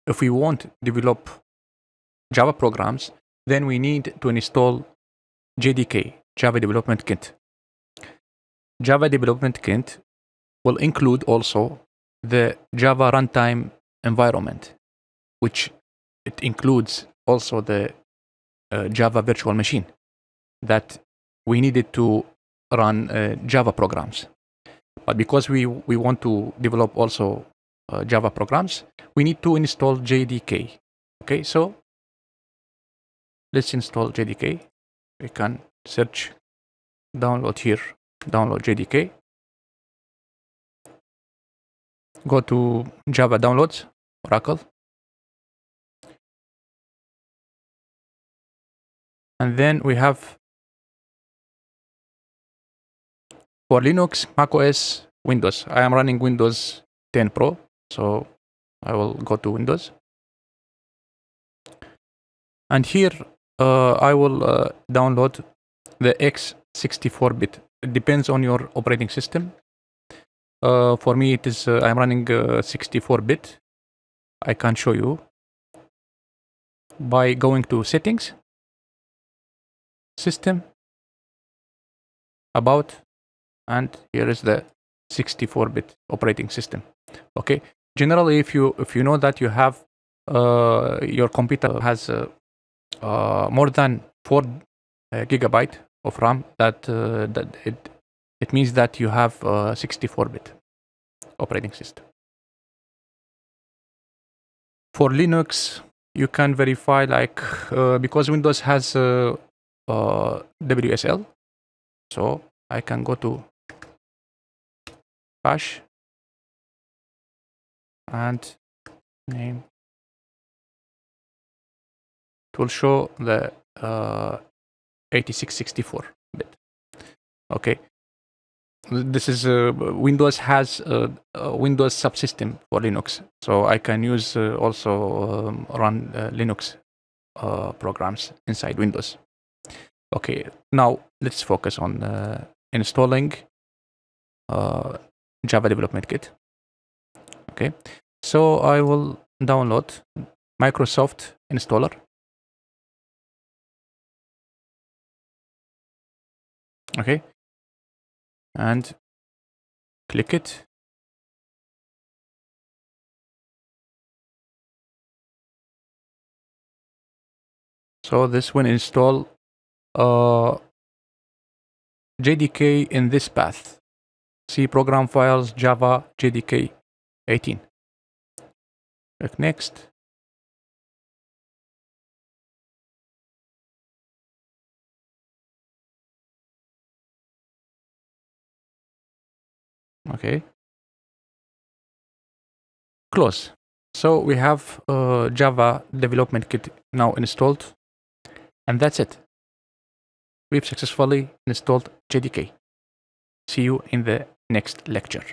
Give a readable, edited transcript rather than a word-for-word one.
if we want to develop Java programs, then we need to install JDK, Java Development Kit. Java Development Kit will include also the Java runtime environment, which it includes also the Java virtual machine that we needed to run Java programs. But because we want to develop also Java programs, we need to install JDK. Okay, so let's install JDK. We can search, download here, download JDK. Go to Java Downloads, Oracle. And then we have for Linux, macOS, Windows. I am running Windows 10 Pro, so I will go to Windows. And here I will download the x64-bit. It depends on your operating system. For me, it is I'm running 64-bit. I can show you by going to Settings, System, About, and here is the 64-bit operating system. Okay. Generally, if you know that you have your computer has more than 4 gigabyte of RAM, that it means that you have 64-bit operating system. For Linux, you can verify because Windows has WSL, so I can go to bash and name. It will show the 8664-bit. Okay. This is Windows has a Windows subsystem for Linux, so I can use also run Linux programs inside Windows. Okay, now let's focus on installing Java Development Kit. Okay, so I will download Microsoft installer. Okay, and click it. So this will install JDK in this path. C program files, Java, JDK 18. Click next. Okay. Close. So we have Java Development Kit now installed, and that's it. We've successfully installed JDK. See you in the next lecture.